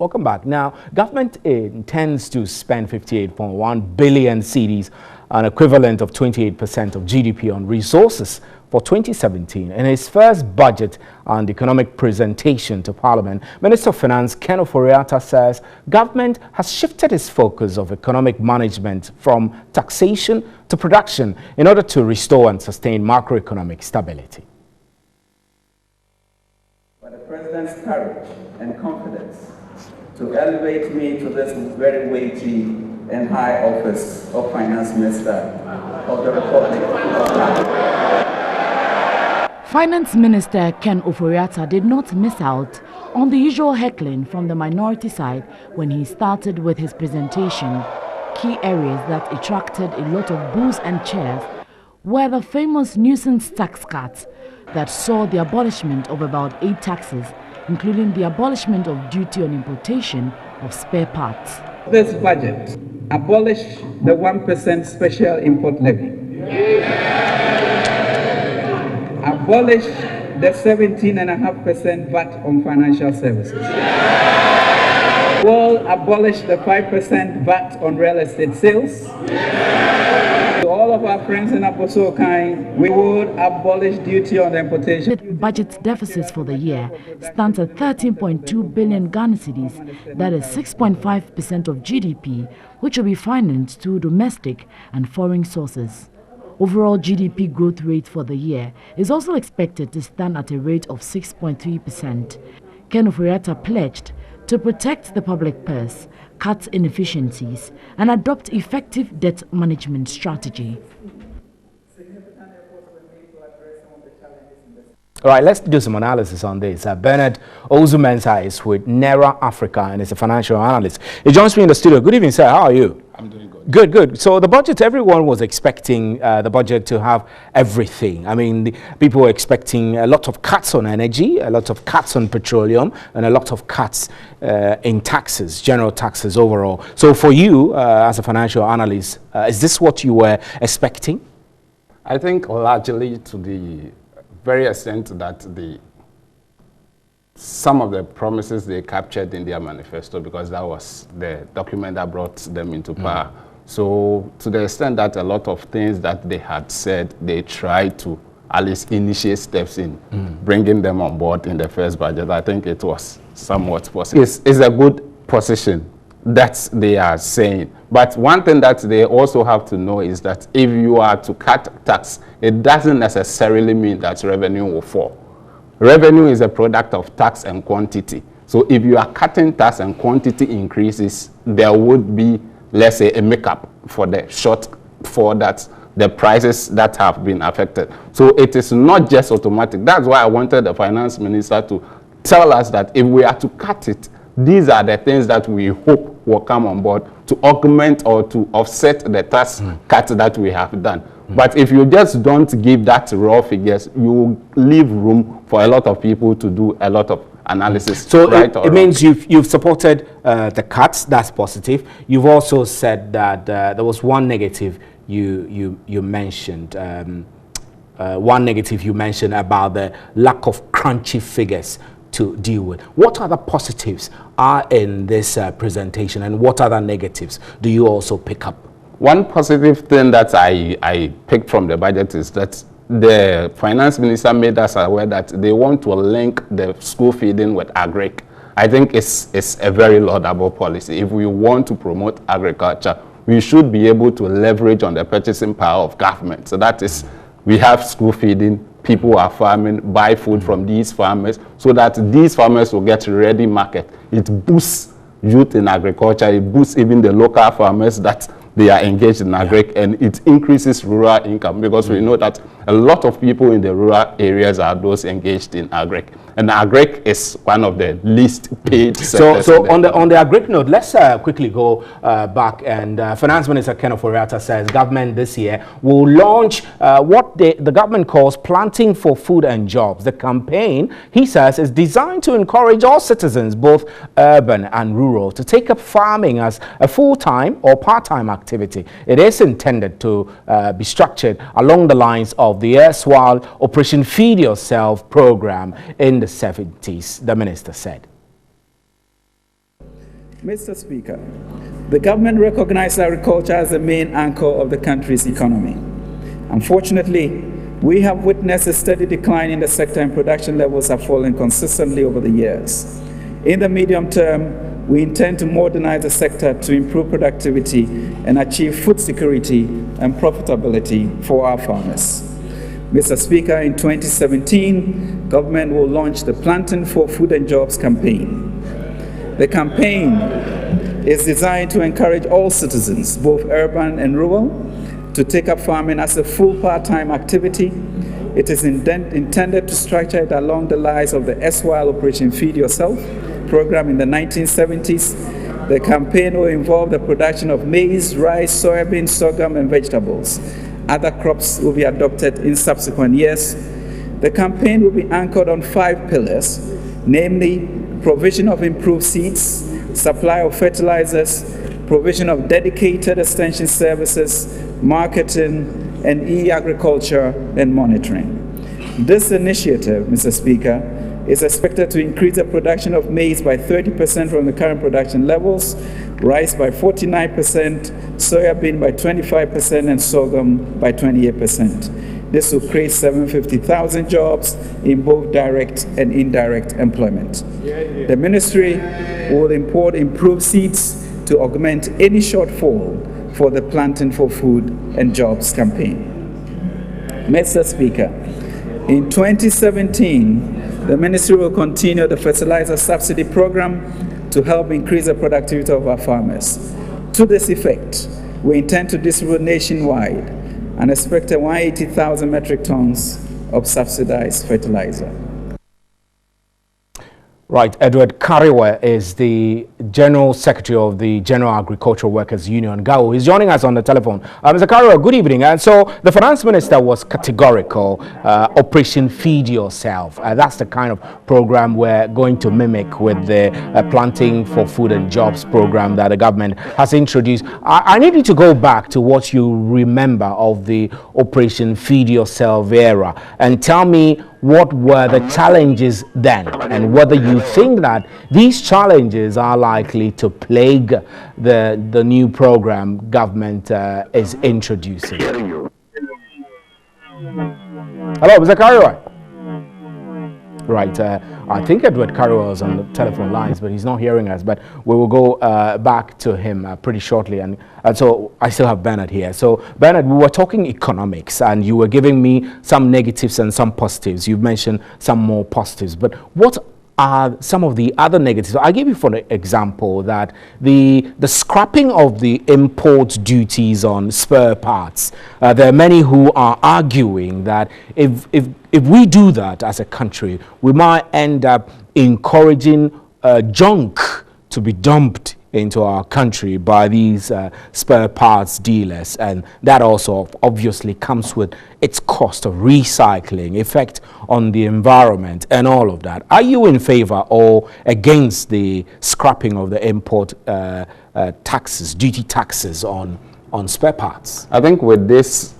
Welcome back. Now, government intends to spend 58.1 billion cedis, an equivalent of 28% of GDP, on resources for 2017. In his first budget and economic presentation to Parliament, Minister of Finance Ken Ofori-Atta says government has shifted its focus of economic management from taxation to production in order to restore and sustain macroeconomic stability. For the President's courage and confidence to elevate me to this very weighty and high office of Finance Minister of the Republic of Ghana. Finance Minister Ken Ofori-Atta did not miss out on the usual heckling from the minority side when he started with his presentation. Key areas that attracted a lot of boos and cheers were the famous nuisance tax cuts that saw the abolishment of about 8 taxes, including the abolishment of duty on importation of spare parts. This budget abolished the 1% special import levy. Abolish the 17.5% VAT on financial services. Will abolish the 5% VAT on real estate sales. To all of our friends in Abosokai, we would abolish duty on the importation. Budget deficits for the year stands at 13.2 billion Ghana cedis, that is 6.5% of GDP, which will be financed through domestic and foreign sources. Overall GDP growth rate for the year is also expected to stand at a rate of 6.3%. Ken Ofori-Atta pledged to protect the public purse, cut inefficiencies, and adopt effective debt management strategy. All right, let's do some analysis on this. Bernard Ozumensa is with NERA Africa and is a financial analyst. He joins me in the studio. Good evening, sir. How are you? I'm doing good. Good, good. So the budget, everyone was expecting the budget to have everything. I mean, people were expecting a lot of cuts on energy, a lot of cuts on petroleum, and a lot of cuts in taxes, general taxes overall. So for you, as a financial analyst, is this what you were expecting? I think largely to the very extent that some of the promises they captured in their manifesto, because that was the document that brought them into power. So to the extent that a lot of things that they had said, they tried to at least initiate steps in bringing them on board in the first budget. I think it was somewhat possible. It's a good position that they are saying. But one thing that they also have to know is that if you are to cut tax, it doesn't necessarily mean that revenue will fall. Revenue is a product of tax and quantity. So if you are cutting tax and quantity increases, there would be, let's say, a makeup for the shortfall that the prices that have been affected. So it is not just automatic. That's why I wanted the finance minister to tell us that if we are to cut it, these are the things that we hope will come on board to augment or to offset the tax cut that we have done. But if you just don't give that raw figures, you leave room for a lot of people to do a lot of analysis. So right it means you've supported the cuts. That's positive. You've also said that there was one negative you mentioned. One negative you mentioned about the lack of crunchy figures to deal with. What other positives are in this presentation, and what other negatives do you also pick up? One positive thing that I picked from the budget is that the finance minister made us aware that they want to link the school feeding with agric. I think it's a very laudable policy. If we want to promote agriculture, we should be able to leverage on the purchasing power of government. So that is, we have school feeding, people are farming, buy food from these farmers, so that these farmers will get ready market. It boosts youth in agriculture, it boosts even the local farmers that they are engaged in agric, and it increases rural income, because we know that a lot of people in the rural areas are those engaged in agric, and agric is one of the least paid sectors. So on the agric note, let's quickly go back, and Finance Minister Ken Ofori-Atta says government this year will launch what the government calls Planting for Food and Jobs. The campaign, he says, is designed to encourage all citizens, both urban and rural, to take up farming as a full-time or part-time activity. It is intended to be structured along the lines of the erstwhile Operation Feed Yourself program in the 70s, the minister said. Mr. Speaker, the government recognizes agriculture as the main anchor of the country's economy. Unfortunately, we have witnessed a steady decline in the sector, and production levels have fallen consistently over the years. In the medium term, we intend to modernize the sector to improve productivity and achieve food security and profitability for our farmers. Mr. Speaker, in 2017, government will launch the Planting for Food and Jobs campaign. The campaign is designed to encourage all citizens, both urban and rural, to take up farming as a full part-time activity. It is intended to structure it along the lines of the SYL Operation Feed Yourself program in the 1970s. The campaign will involve the production of maize, rice, soybean, sorghum, and vegetables. Other crops will be adopted in subsequent years. The campaign will be anchored on 5 pillars, namely provision of improved seeds, supply of fertilizers, provision of dedicated extension services, marketing, and e-agriculture and monitoring. This initiative, Mr. Speaker, is expected to increase the production of maize by 30% from the current production levels, rice by 49%, soybean by 25%, and sorghum by 28%. This will create 750,000 jobs in both direct and indirect employment. The ministry will import improved seeds to augment any shortfall for the Planting for Food and Jobs campaign. Mr. Speaker, in 2017, the ministry will continue the fertilizer subsidy program to help increase the productivity of our farmers. To this effect, we intend to distribute nationwide an expected 180,000 metric tons of subsidized fertilizer. Right, Edward Kariwa is the General Secretary of the General Agricultural Workers Union, GAO. He's joining us on the telephone. Mr. Kariwa, good evening. And so the Finance Minister was categorical, Operation Feed Yourself. That's the kind of program we're going to mimic with the Planting for Food and Jobs program that the government has introduced. I need you to go back to what you remember of the Operation Feed Yourself era and tell me what were the challenges then, and whether you think that these challenges are likely to plague the new program government is introducing. Hello, Mr. Kariwa. Right, I think Edward Kariwa is on the telephone lines, but he's not hearing us. But we will go back to him pretty shortly. And so I still have Bernard here. So Bernard, we were talking economics, and you were giving me some negatives and some positives. You've mentioned some more positives. But what are some of the other negatives? I give you for example that the scrapping of the import duties on spare parts. There are many who are arguing that if we do that as a country, we might end up encouraging junk to be dumped into our country by these spare parts dealers, and that also obviously comes with its cost of recycling, effect on the environment, and all of that. Are you in favor or against the scrapping of the import taxes, duty taxes on spare parts? I think with this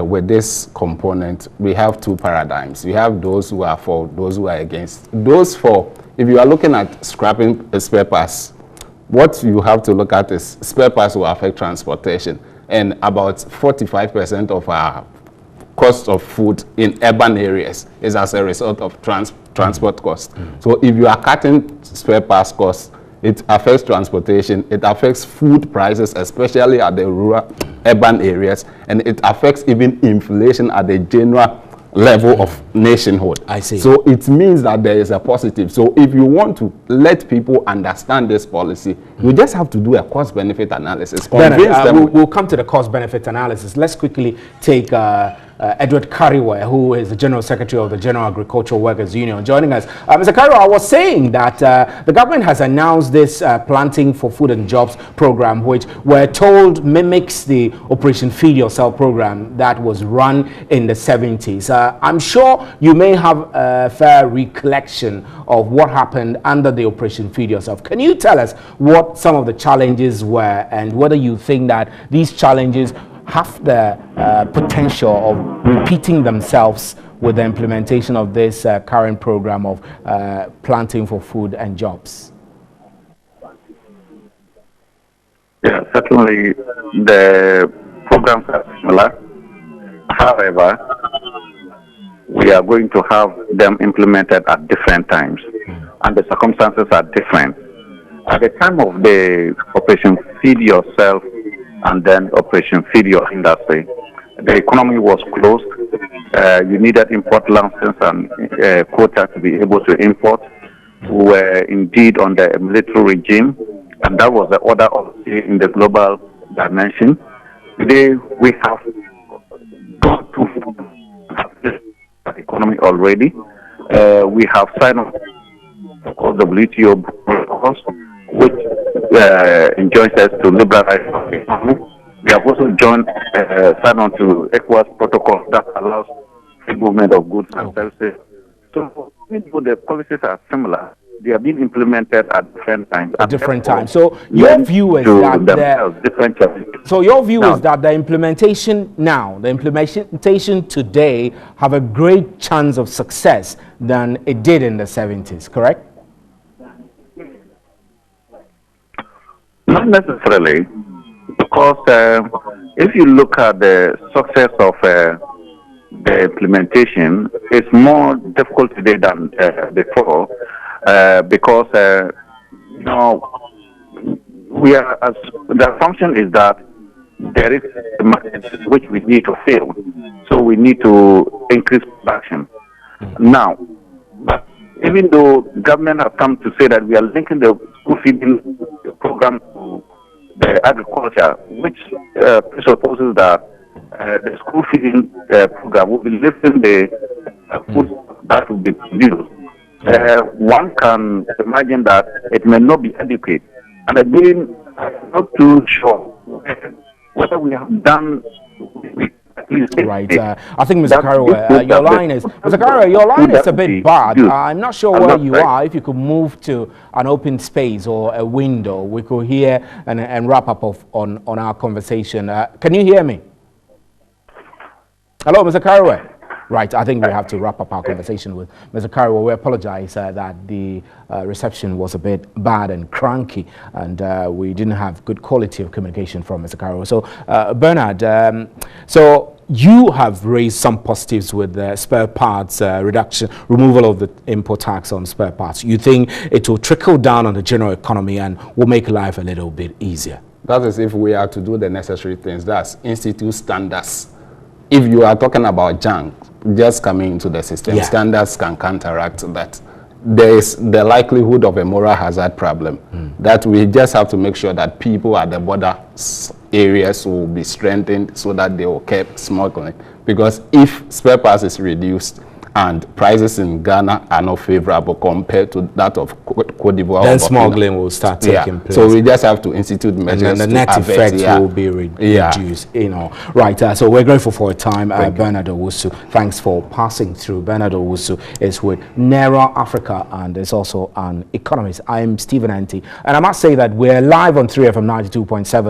with this component, we have two paradigms. We have those who are for, those who are against. Those for, if you are looking at scrapping spare parts, what you have to look at is spare parts will affect transportation, and about 45% of our cost of food in urban areas is as a result of transport costs. So if you are cutting spare parts costs, it affects transportation, it affects food prices, especially at the rural urban areas, and it affects even inflation at the general level of nationhood. I see. So it means that there is a positive. So if you want to let people understand this policy, you just have to do a cost-benefit analysis. We'll come to the cost-benefit analysis. Let's quickly take Edward Kariwa, who is the General Secretary of the General Agricultural Workers Union, joining us. Mr. Kariwa, I was saying that the government has announced this Planting for Food and Jobs program, which we're told mimics the Operation Feed Yourself program that was run in the 70s. I'm sure you may have a fair recollection of what happened under the Operation Feed Yourself. Can you tell us what some of the challenges were, and whether you think that these challenges have the potential of repeating themselves with the implementation of this current program of Planting for Food and Jobs? Yeah, certainly the programs are similar. However, we are going to have them implemented at different times, and the circumstances are different. At the time of the Operation Feed Yourself and then Operation Feed Your Industry, the economy was closed. You needed import license and quota to be able to import. We were indeed under a military regime, and that was the order of the day in the global dimension. Today, we have got to this economy already. We have signed up the WTO protocols, which enjoins us to liberalize the economy. We have also signed on to ECOWAS protocol that allows free movement of goods and services. So, even though the policies are similar, they are being implemented at different times. At different times. So your view is that the implementation today have a great chance of success than it did in the 70s, correct? Not necessarily, because if you look at the success of the implementation, it's more difficult today than before, because we are, as the function is that there is a market which we need to fill, so we need to increase production. Now, but even though government have come to say that we are linking the school feeding program to the agriculture, which presupposes that the school feeding program will be lifting the food that will be produced. One can imagine that it may not be adequate. And again, I'm not too sure whether we have done. Right. I think, Mr. Karuwe, your line is a bit bad. I'm not sure where you are. If you could move to an open space or a window, we could hear and wrap up on our conversation. Can you hear me? Hello, Mr. Karuwe. Right, I think we have to wrap up our conversation with Mr. Karuwe. We apologize that the reception was a bit bad and cranky, and we didn't have good quality of communication from Mr. Karuwe. So, Bernard, so you have raised some positives with the spare parts removal of the import tax on spare parts. You think it will trickle down on the general economy and will make life a little bit easier? That is if we are to do the necessary things. That's institute standards. If you are talking about junk just coming into the system, standards can counteract that. There is the likelihood of a moral hazard problem that we just have to make sure that people at the border areas will be strengthened so that they will keep smuggling. Because if spare parts is reduced and prices in Ghana are not favorable compared to that of Cote d'Ivoire, then smuggling will start taking place. So we just have to institute measures, and then the net effect will be reduced. Right. So we're grateful for your time, Bernard Owusu. Thanks for passing through. Bernard Owusu is with NERA Africa and is also an economist. I'm Stephen Anti, and I must say that we're live on 3FM 92.7.